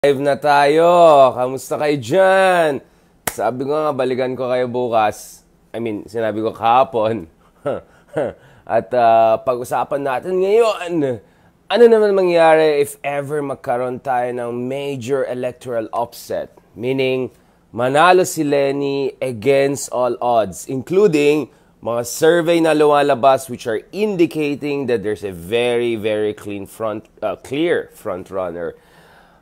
Live na tayo! Kamusta kayo dyan? Sabi ko nga, balikan ko kayo bukas. Sinabi ko kahapon. At pag-usapan natin ngayon, ano naman mangyari if ever magkaroon tayo ng major electoral upset? Meaning, manalo si Leni against all odds, including mga survey na lumalabas which are indicating that there's a very, very clear front runner.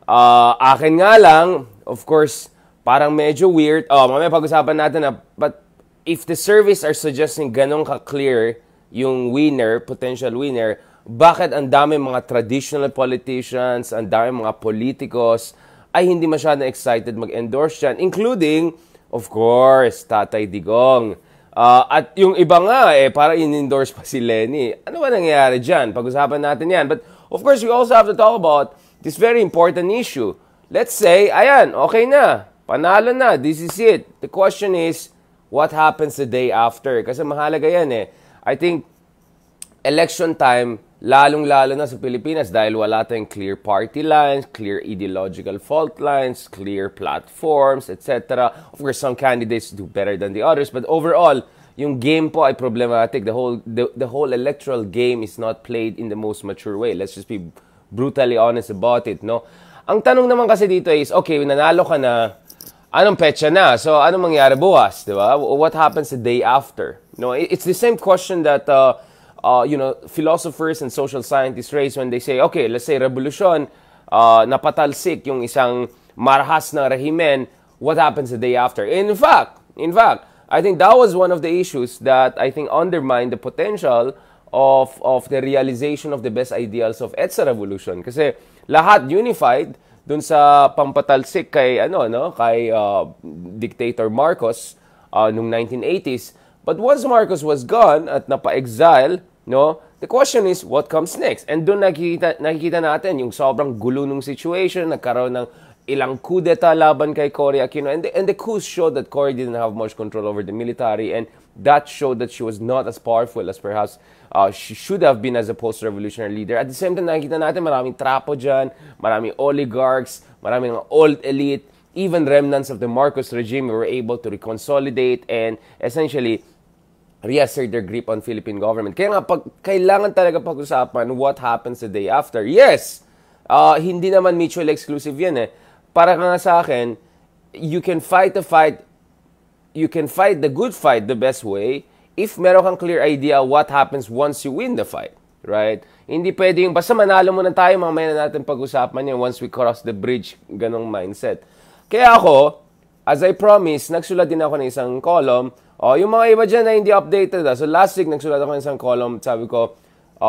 Akin nga lang, of course, parang medyo weird. Mamaya pag-usapan natin but if the surveys are suggesting ganun ka-clear yung winner, potential winner, bakit ang dami mga traditional politicians, ang dami mga politikos ay hindi masyadong excited mag-endorse dyan, including, of course, Tatay Digong. At yung iba nga, para in-endorse pa si Leni. Ano ba nangyayari dyan? Pag-usapan natin yan. But, of course, we also have to talk about this very important issue. Let's say, ayan, okay na. Panalo na. This is it. The question is, what happens the day after? Kasi mahalaga yan I think, election time, lalong-lalo na sa Pilipinas dahil wala tayong clear party lines, clear ideological fault lines, clear platforms, etc. Of course, some candidates do better than the others, but overall, yung game po ay problematic. The whole electoral game is not played in the most mature way. Let's just be brutally honest about it, no? Ang tanong naman kasi dito is, okay, nanalo ka na, anong petsa na? So, anong mangyari bukas, di ba? What happens the day after? No, it's the same question that, philosophers and social scientists raise when they say, okay, let's say revolution, napatalsik yung isang marahas na rehimen, what happens the day after? In fact, I think that was one of the issues that I think undermined the potential of the realization of the best ideals of EDSA revolution. Kasi lahat unified dun sa pampatalsik kay dictator Marcos nung 1980s. But once Marcos was gone at napa-exile, no, the question is what comes next? And doon nakikita natin yung sobrang gulo ng situation, nagkaroon ng ilang coup d'etat laban kay Cory Aquino, and the coups showed that Cory didn't have much control over the military, and that showed that she was not as powerful as perhaps she should have been as a post-revolutionary leader. At the same time, nakikita natin maraming trapo dyan, maraming oligarchs, maraming old elite, even remnants of the Marcos regime were able to reconsolidate and essentially reassert their grip on Philippine government. Kaya nga, kailangan talaga pag-usapan what happens the day after. Yes, hindi naman mutually exclusive yan Para nga sa akin, you can fight the good fight the best way if meron kang clear idea what happens once you win the fight, right? Hindi pwede yung basta manalo muna tayo, mamaya na natin pag-usapan yan once we cross the bridge, ganong mindset. Kaya ako, as I promised, nagsulat din ako ng isang column. Yung mga iba dyan na hindi updated. So last week, nagsulat ako ng isang column, sabi ko,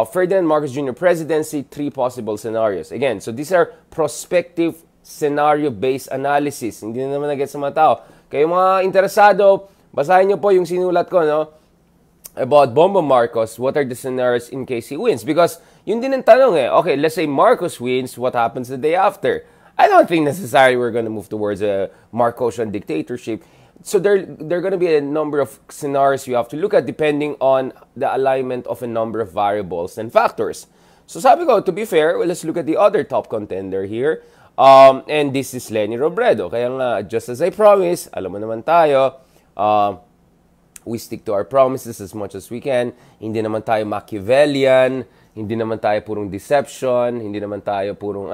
Ferdinand Marcos Jr. Presidency, 3 possible scenarios. Again, so these are prospective scenario-based analysis. Hindi na naman nag-get sa mga tao. Kaya mga interesado, basahin nyo po yung sinulat ko, no? About Bongbong Marcos, what are the scenarios in case he wins? Because yun din ang tanong Okay, let's say Marcos wins, what happens the day after? I don't think necessarily we're going to move towards a Marcosian dictatorship. So there are going to be a number of scenarios you have to look at depending on the alignment of a number of variables and factors. So sabi ko, to be fair, let's look at the other top contender here. And this is Leni Robredo. Kaya nga, just as I promised, alam mo naman tayo, we stick to our promises as much as we can. Hindi naman tayo Machiavellian, hindi naman tayo purong deception, hindi naman tayo purong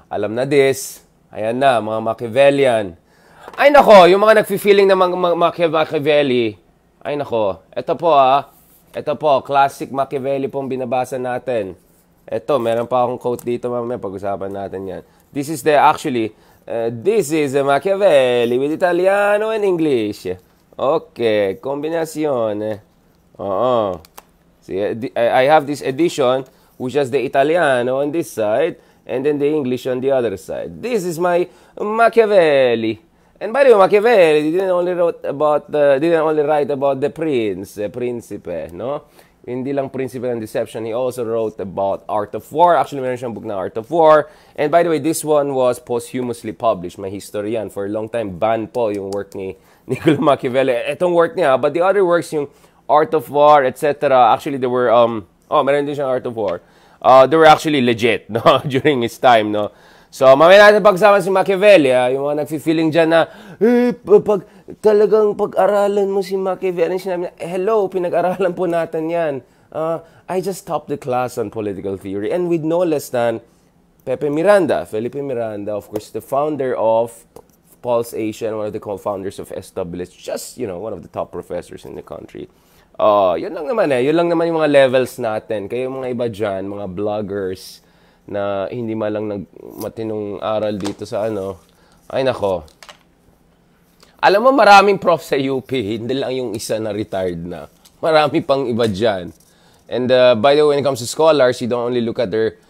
alam na this. Ayan na, mga Machiavellian. Ay nako, yung mga nagfi-feeling na Machiavelli. Ay nako, ito po, classic Machiavelli pong binabasa natin. Ito, meron pa akong quote dito mamaya, pag-usapan natin yan. This is this is a Machiavelli with Italiano and English. Okay, kombinasyon. See, I have this edition which has the Italiano on this side and then the English on the other side. This is my Machiavelli. And by the way, Machiavelli didn't only write about the principe, no? Hindi lang Principle and Deception. He also wrote about Art of War. Actually, meron siyang book na Art of War. And by the way, this one was posthumously published. May history yan. For a long time, banned po yung work ni Niccolo Machiavelli. Etong work niya, but the other works, yung Art of War, etc. Actually, there were, meron din siyang Art of War. They were actually legit, no? During his time, no? So, mamaya natin pagsama si Machiavelli, yung mga nagfi-feeling dyan na, talagang pag-aralan mo si Machiavelli, sinabi na, hello, pinag-aralan po natin yan. I just topped the class on political theory. And with no less than Felipe Miranda, of course, the founder of Pulse Asia and one of the co-founders of SWS, just, one of the top professors in the country. Yun lang naman Yun lang naman yung mga levels natin. Kaya yung mga iba dyan, mga vloggers, na hindi malang matinong aral dito sa ay nako. Alam mo, maraming prof sa UP, hindi lang yung isa na retired na. Marami pang iba dyan. And by the way, when it comes to scholars, you don't only look at their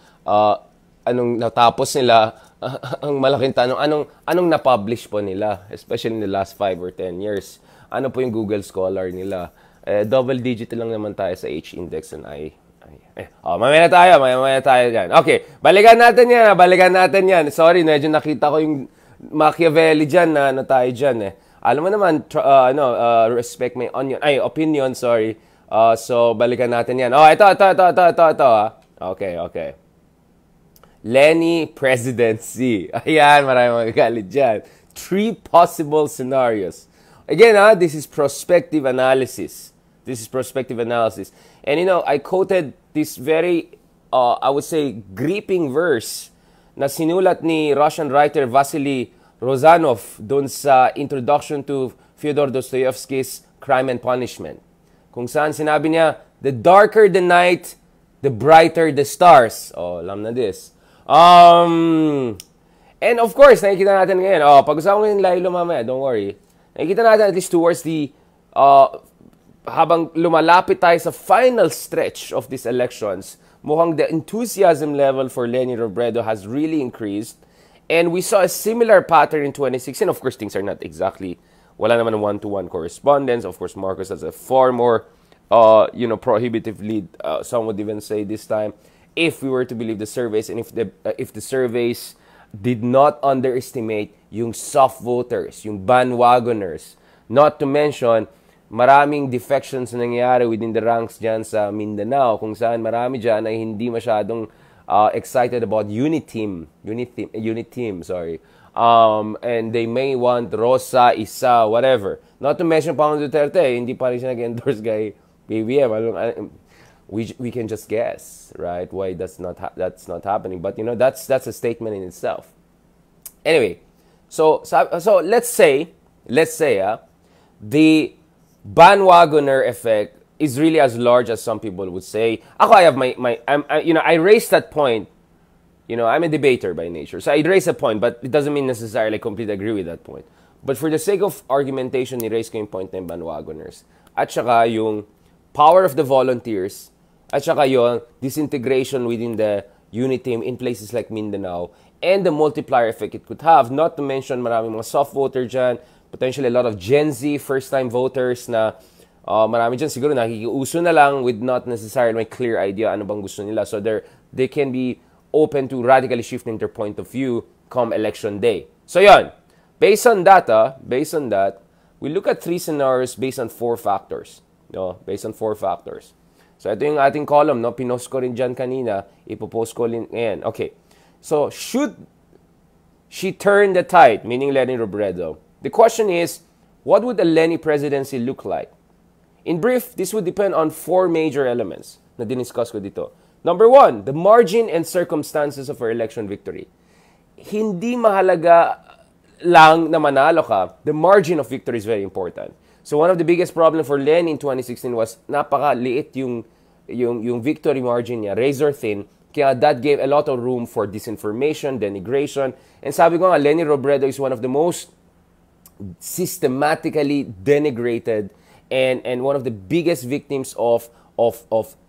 anong natapos nila, ang malaking tanong, anong na-publish po nila, especially in the last 5 or 10 years. Ano po yung Google Scholar nila? Double digit lang naman tayo sa H-index and mamaya tayo dyan. Okay, balikan natin yan. Sorry, medyo nakita ko yung Machiavelli dyan na tayo dyan Alam mo naman, respect my opinion, sorry. So, balikan natin yan. Ito. Okay. Leni Presidency. Ayan, maraming magagalit dyan. 3 possible scenarios. Again, this is prospective analysis. And I quoted this very, I would say, gripping verse na sinulat ni Russian writer Vasily Rozanov dun sa introduction to Fyodor Dostoevsky's Crime and Punishment. Kung saan sinabi niya, the darker the night, the brighter the stars. Alam na this. And of course, nakikita natin ngayon, pag-usapan ko yung Lilo mamaya, don't worry. Nakikita natin at least towards the habang lumalapit tayo sa final stretch of these elections, mukhang the enthusiasm level for Leni Robredo has really increased. And we saw a similar pattern in 2016. Of course, things are not exactly, wala naman one-to-one correspondence. Of course, Marcos has a far more, prohibitive lead. Some would even say this time, if we were to believe the surveys, and if the surveys did not underestimate yung soft voters, yung bandwagoners, not to mention maraming defections na nangyayari within the ranks dyan sa Mindanao, kung saan marami dyan ay hindi masyadong excited about unit team, sorry. And they may want Rosa, Isa, whatever. Not to mention Pangulong Duterte, hindi pa rin siya nag-endorse kay BBM. We can just guess, right? Why that's not happening. But that's a statement in itself. Anyway, so let's say the bandwagoner effect is really as large as some people would say. Ako, I have I raised that point. I'm a debater by nature, so I raise a point, but it doesn't mean necessarily I completely agree with that point. But for the sake of argumentation, i-raise ko yung point ng bandwagoners. At saka yung power of the volunteers, at saka yung disintegration within the unit team in places like Mindanao, and the multiplier effect it could have, not to mention maraming mga soft voter dyan, potentially a lot of Gen Z first-time voters na marami dyan siguro nakikiuso na lang with not necessarily my clear idea ano bang gusto nila. So they can be open to radically shifting their point of view come election day. So yon, based on that, we look at 3 scenarios based on 4 factors. Based on 4 factors. So ito yung ating column, pinost ko rin dyan kanina, ipopost ko rin ngayon. Okay, so should she turn the tide, meaning Leni Robredo? The question is, what would a Leni presidency look like? In brief, this would depend on 4 major elements na diniscuss ko dito. Number 1, the margin and circumstances of her election victory. Hindi mahalaga lang na manalo ka. The margin of victory is very important. So one of the biggest problem for Leni in 2016 was napakaliit yung victory margin niya, razor thin. Kaya that gave a lot of room for disinformation, denigration. And sabi ko nga, Leni Robredo is one of the most systematically denigrated and one of the biggest victims of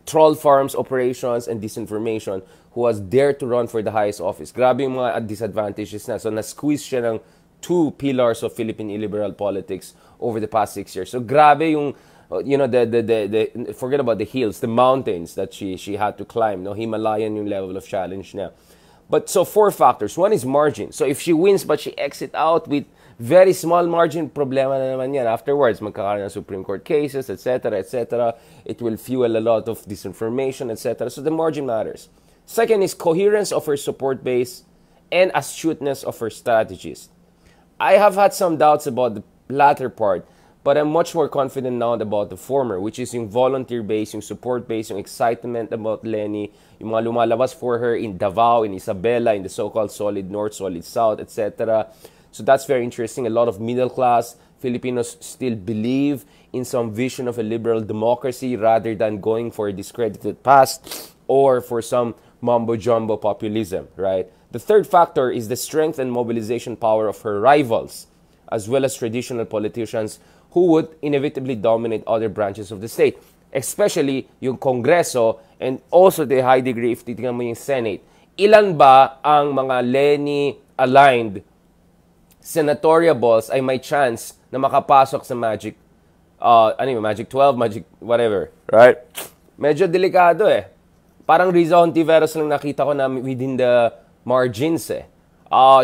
troll farms operations and disinformation who was dared to run for the highest office. Grabe yung mga disadvantages na. So na-squeeze siya ng 2 pillars of Philippine illiberal politics over the past 6 years. So grabe yung the forget about the hills, the mountains that she had to climb. Himalayan yung level of challenge niya. But so 4 factors. One is margin. So if she wins but she exit out with very small margin, problema na naman yan. Afterwards, magkakaroon ng Supreme Court cases, etc., etc. It will fuel a lot of disinformation, etc. So the margin matters. Second is coherence of her support base and astuteness of her strategies. I have had some doubts about the latter part, but I'm much more confident now about the former, which is yung volunteer-based, yung support-based, yung excitement about Leni, yung mga lumalabas for her in Davao, in Isabela, in the so-called Solid North, Solid South, etc. So that's very interesting. A lot of middle-class Filipinos still believe in some vision of a liberal democracy rather than going for a discredited past or for some mumbo-jumbo populism, right? The third factor is the strength and mobilization power of her rivals, as well as traditional politicians who would inevitably dominate other branches of the state, especially yung Kongreso and also to a high degree if titingnan mo yung Senate. Ilan ba ang mga Leni-aligned senatorial balls ay may chance na makapasok sa Magic, Magic 12, Magic whatever, right? Medyo delikado eh. Parang Riza Hontiveros lang nakita ko na within the margins eh.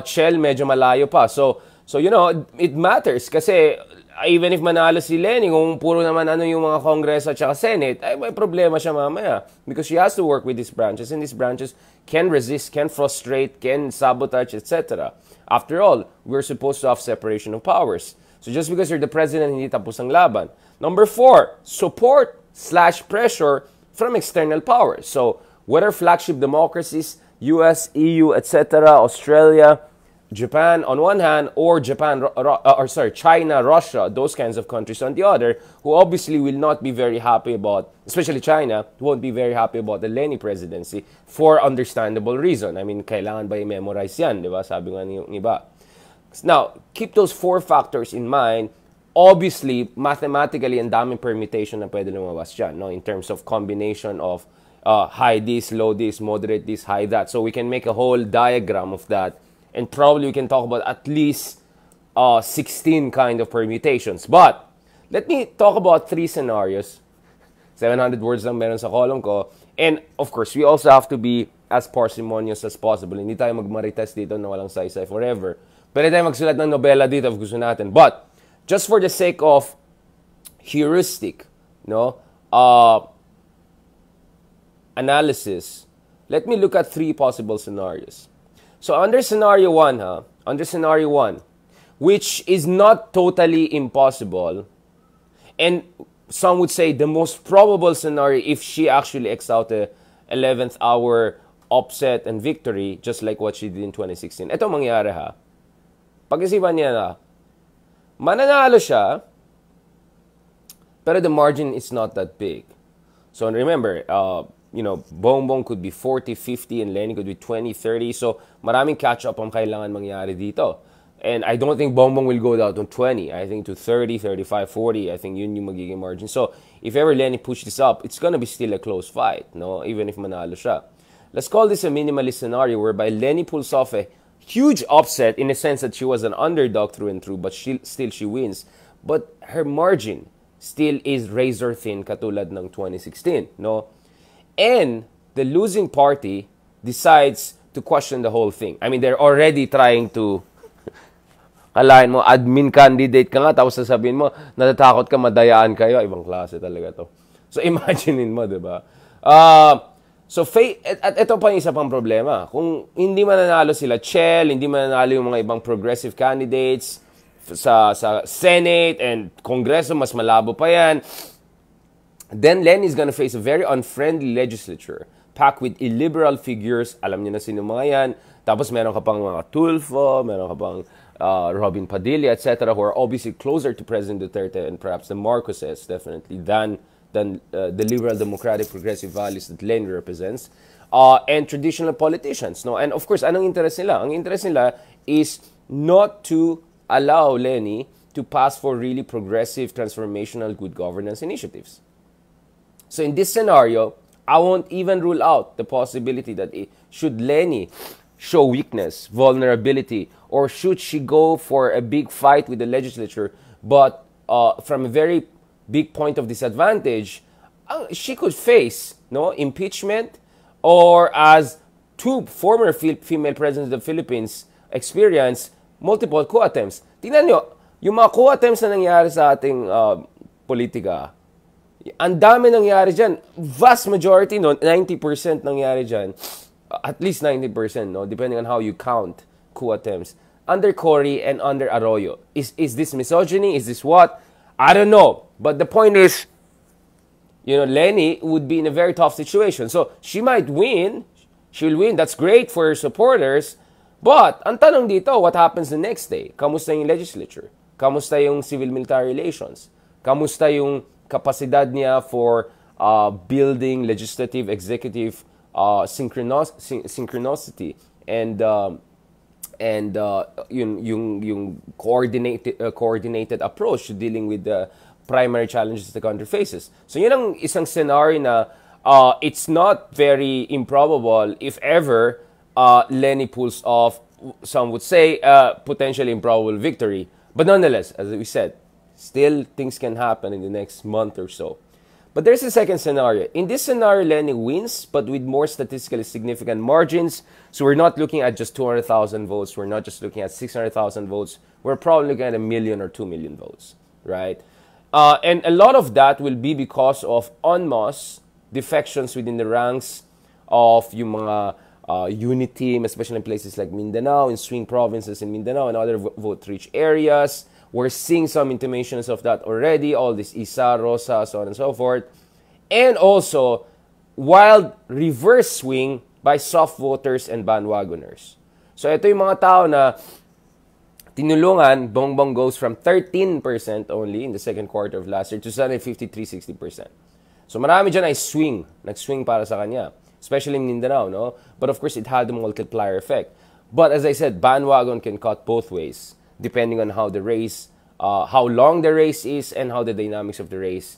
Chell medyo malayo pa. So you know, it matters kasi even if manalo si Leni, kung puro naman yung mga Congress at saka Senate, ay may problema siya mamaya. Because she has to work with these branches, and these branches can resist, can frustrate, can sabotage, etc. After all, we're supposed to have separation of powers. So just because you're the president, hindi tapos ang laban. Number 4, support/pressure from external powers. So whether flagship democracies, US, EU, etc., Australia, Japan on one hand, or China, Russia, those kinds of countries on the other, who obviously will not be very happy about, especially China, won't be very happy about the Leni presidency for understandable reason. I mean, kailangan ba i-memorize yan, di ba? Sabi nga ng iba. Now, keep those 4 factors in mind. Obviously, mathematically, ang daming permutation na pwede lumabas dyan, no? In terms of combination of high this, low this, moderate this, high that. So we can make a whole diagram of that. And probably we can talk about at least 16 kind of permutations. But let me talk about 3 scenarios. 700 words lang meron sa column ko. And of course, we also have to be as parsimonious as possible. Hindi tayo magmarites dito na walang saysay forever. Pwede tayo magsulat ng nobela dito if gusto natin. But just for the sake of heuristic, no, analysis, let me look at 3 possible scenarios. So under scenario 1, which is not totally impossible, and some would say the most probable scenario if she actually ekes out a 11th hour upset and victory, just like what she did in 2016. Ito mangyari ha. Pag-isipan niya na, mananalo siya, pero the margin is not that big. So remember, Bongbong could be 40, 50, and Leni could be 20, 30. So maraming catch-up ang kailangan mangyari dito. And I don't think Bongbong will go down to 20. I think to 30, 35, 40. I think yun yung magiging margin. So if ever Leni push this up, it's gonna be still a close fight, no? Even if manalo siya. Let's call this a minimalist scenario whereby Leni pulls off a huge upset in the sense that she was an underdog through and through, but still she wins. But her margin still is razor thin katulad ng 2016, no? And the losing party decides to question the whole thing. I mean, they're already trying to, kalahin mo, admin candidate ka nga, tapos sasabihin mo, natatakot ka, madayaan kayo. Ibang klase talaga to. So, imaginein mo, diba? At ito pa yung isa pang problema. Kung hindi mananalo sila Chell, hindi mananalo yung mga ibang progressive candidates sa Senate and Kongreso, mas malabo pa yan, then Leni is gonna face a very unfriendly legislature packed with illiberal figures. Alam niyo na sino mga yan. Tapos meron ka pang mga Tulfo, meron ka pang Robin Padilla, etc., who are obviously closer to President Duterte and perhaps the Marcoses, definitely, than the liberal, democratic, progressive values that Leni represents. And traditional politicians. No? And of course, anong interest nila? Ang interest nila is not to allow Leni to pass for really progressive, transformational, good governance initiatives. So in this scenario, I won't even rule out the possibility that should Leni show weakness, vulnerability, or should she go for a big fight with the legislature, but from a very big point of disadvantage, she could face impeachment, or as 2 former female presidents of the Philippines experience, multiple coup attempts. Tingnan nyo, yung mga coup attempts na nangyari sa ating politika, ang dami nangyari dyan. Vast majority, 90% nangyari dyan, at least 90%, no, depending on how you count coup attempts, under Cory and under Arroyo. Is this misogyny? Is this what? I don't know. But the point is, Leni would be in a very tough situation. So she might win. She'll win. That's great for her supporters. But ang tanong dito, what happens the next day? Kamusta yung legislature? Kamusta yung civil-military relations? Kamusta yung kapasidad niya for building legislative, executive synchronicity and yung coordinated approach to dealing with the primary challenges the country faces. So yun ang isang scenario na it's not very improbable if ever Leni pulls off, some would say, potentially improbable victory. But nonetheless, as we said, still things can happen in the next month or so. But there's a second scenario. In this scenario, Leni wins, but with more statistically significant margins. So we're not looking at just 200,000 votes. We're not just looking at 600,000 votes. We're probably looking at 1 million or 2 million votes, right? And a lot of that will be because of en masse defections within the ranks of yung mga unit team, especially in places like Mindanao, in swing provinces in Mindanao and other vote-rich areas. We're seeing some intimations of that already, all this Isa, Rosa, so on and so forth. And also, wild reverse swing by soft voters and bandwagoners. So ito yung mga tao na tinulungan, Bongbong goes from 13% only in the second quarter of last year to suddenly 53-60%. So marami dyan ay nag-swing para sa kanya, especially in Mindanao, no? But of course, it had a multiplier effect. But as I said, bandwagon can cut both ways, depending on how the race, how long the race is, and how the dynamics of the race,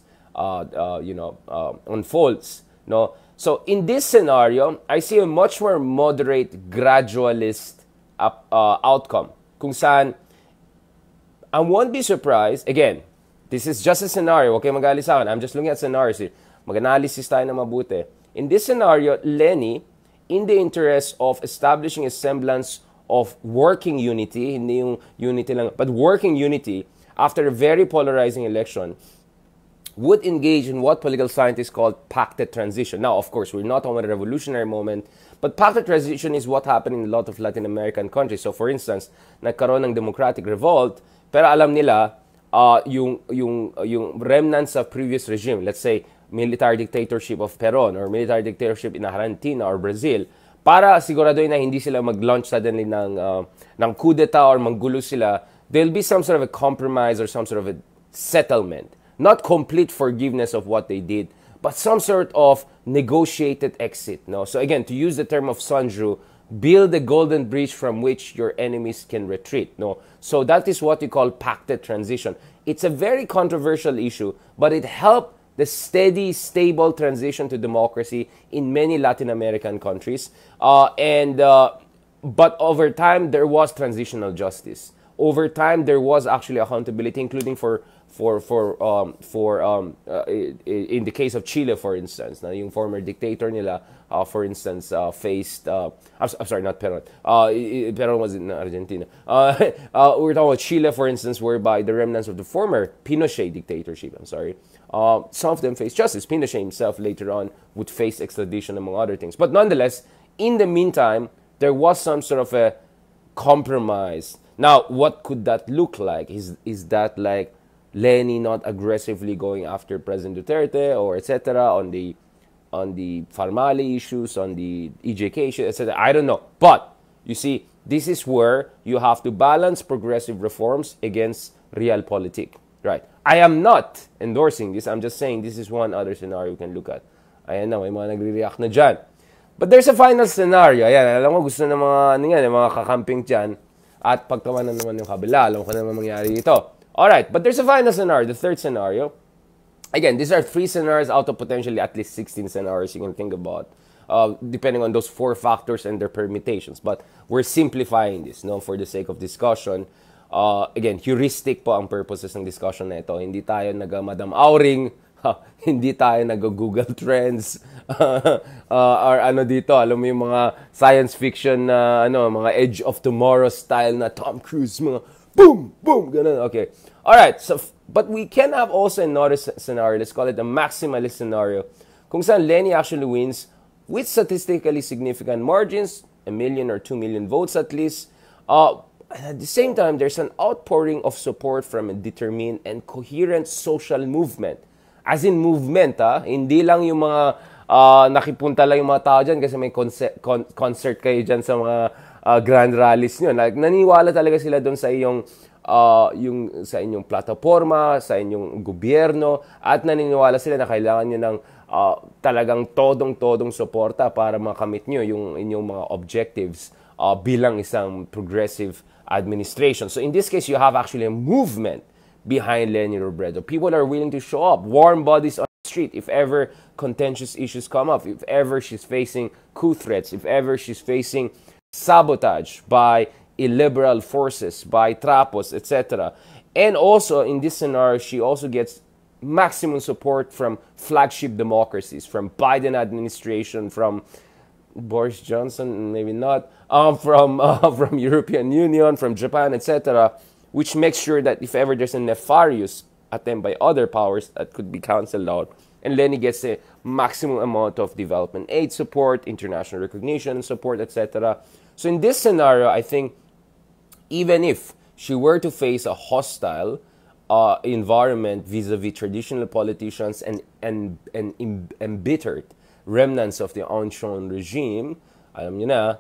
unfolds. No, so in this scenario, I see a much more moderate, gradualist outcome. Kung saan, I won't be surprised. Again, this is just a scenario. Okay, magalit sa akin. I'm just looking at scenarios here. Mag-analysis tayo na mabuti. In this scenario, Leni, in the interest of establishing a semblance of working unity, hindi yung unity lang, but working unity after a very polarizing election, would engage in what political scientists call pacted transition. Now, of course, we're not on a revolutionary moment, but pacted transition is what happened in a lot of Latin American countries. So, for instance, nagkaroon ng democratic revolt, pero alam nila, yung remnants of previous regime, let's say, military dictatorship of Peron or military dictatorship in Argentina or Brazil, para siguraduhin na hindi sila mag-launch suddenly ng coup d'etat or manggulo sila, there'll be some sort of a compromise or some sort of a settlement. Not complete forgiveness of what they did, but some sort of negotiated exit. No? So again, to use the term of Sanju, build a golden bridge from which your enemies can retreat. No? So that is what we call pacted transition. It's a very controversial issue, but it helped the steady, stable transition to democracy in many Latin American countries. But over time, there was transitional justice. Over time, there was actually accountability, including in the case of Chile, for instance, na yung former dictator nila, for instance, faced. I'm sorry, not Peron. Peron was in Argentina. We're talking about Chile, for instance, whereby the remnants of the former Pinochet dictatorship. I'm sorry. Some of them faced justice. Pinochet himself later on would face extradition, among other things. But nonetheless, in the meantime, there was some sort of a compromise. Now, what could that look like? Is that like Leni not aggressively going after President Duterte or etc. on the Farmali issues, on the EJK issue, etc. I don't know. But you see, this is where you have to balance progressive reforms against realpolitik. Right. I am not endorsing this. I'm just saying this is one other scenario you can look at. Ayan na, may mga nagre-react na dyan. But there's a final scenario. Ayan, alam ko gusto ng mga kakamping dyan. At pagtawanan naman yung kabila. Alam ko naman mangyari dito. Alright, but there's a final scenario, the third scenario. Again, these are 3 scenarios out of potentially at least 16 scenarios you can think about. Depending on those 4 factors and their permutations. But we're simplifying this, no, for the sake of discussion. Again, heuristic po ang purposes ng discussion na ito. Hindi tayo nag-Madam Auring, hindi tayo nag-Google Trends, or ano dito, alam mo yung mga science fiction na, mga Edge of Tomorrow style na Tom Cruise, mga boom, boom, ganun. Okay. Alright, so, but we can have also another scenario, let's call it a maximalist scenario, kung saan Leni actually wins with statistically significant margins, 1 million or 2 million votes at least. At the same time, there's an outpouring of support from a determined and coherent social movement. As in movement, hindi lang yung mga nakipunta lang yung mga tao dyan kasi may concert kayo dyan sa mga grand rallies nyo. Like, naniwala talaga sila doon sa sa inyong plataforma, sa inyong gobyerno, at naniniwala sila na kailangan nyo ng talagang todong-todong suporta para makamit nyo yung inyong mga objectives bilang isang progressive administration. So in this case, you have actually a movement behind Leni Robredo. People are willing to show up, warm bodies on the street if ever contentious issues come up, if ever she's facing coup threats, if ever she's facing sabotage by illiberal forces, by trapos, etc. And also, in this scenario, she also gets maximum support from flagship democracies, from Biden administration, from Boris Johnson, maybe not, from European Union, from Japan, etc., which makes sure that if ever there's a nefarious attempt by other powers, that could be cancelled out. And Leni gets a maximum amount of development aid support, international recognition support, etc. So in this scenario, I think even if she were to face a hostile environment vis-a-vis traditional politicians and embittered remnants of the unshorn regime, alam nyo na,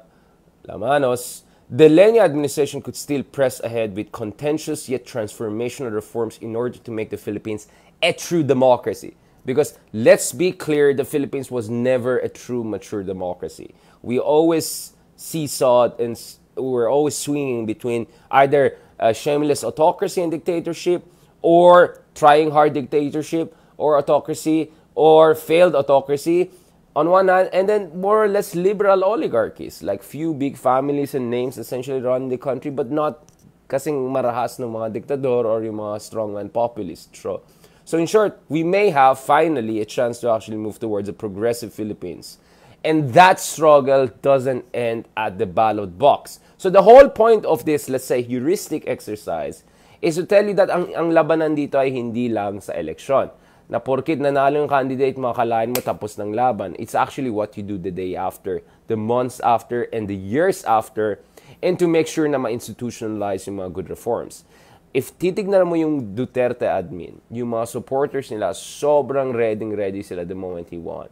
lamanos, the Leni administration could still press ahead with contentious yet transformational reforms in order to make the Philippines a true democracy. Because let's be clear, the Philippines was never a true, mature democracy. We always seesawed and we were always swinging between either a shameless autocracy and dictatorship, or trying hard dictatorship, or autocracy, or failed autocracy on one hand, and then more or less liberal oligarchies, like few big families and names essentially running the country, but not kasing marahas ng mga diktador or yung mga strongman populist. So in short, we may have finally a chance to actually move towards a progressive Philippines. And that struggle doesn't end at the ballot box. So the whole point of this, let's say, heuristic exercise is to tell you that ang labanan dito ay hindi lang sa eleksyon. Na porkit nanalo yung candidate, makakalain mo tapos ng laban. It's actually what you do the day after, the months after, and the years after, and to make sure na ma-institutionalize yung mga good reforms. If titignan mo yung Duterte admin, yung mga supporters nila, sobrang ready sila the moment he won.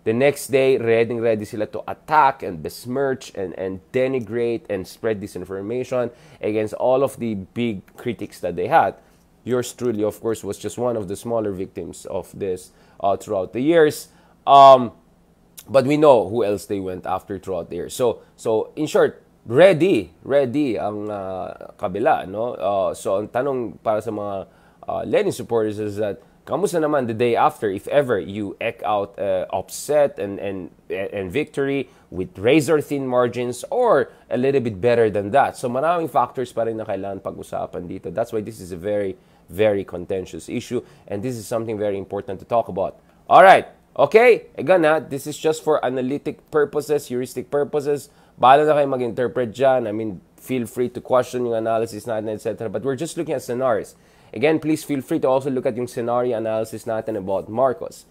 The next day, ready sila to attack and besmirch and denigrate and spread disinformation against all of the big critics that they had. Yours truly, of course, was just one of the smaller victims of this throughout the years. But we know who else they went after throughout the years. So in short, ready ang kabila, no? So ang tanong para sa mga Leni supporters is that, kamusta naman the day after if ever you eke out upset and victory with razor-thin margins or a little bit better than that? So maraming factors pa rin na kailangan pag-usapan dito. That's why this is a very, very contentious issue, and this is something very important to talk about. All right. Okay? Again, this is just for analytic purposes, heuristic purposes. Bahala na kayo mag-interpret dyan. I mean, feel free to question yung analysis natin, etc. But we're just looking at scenarios. Again, please feel free to also look at yung scenario analysis natin about Marcos.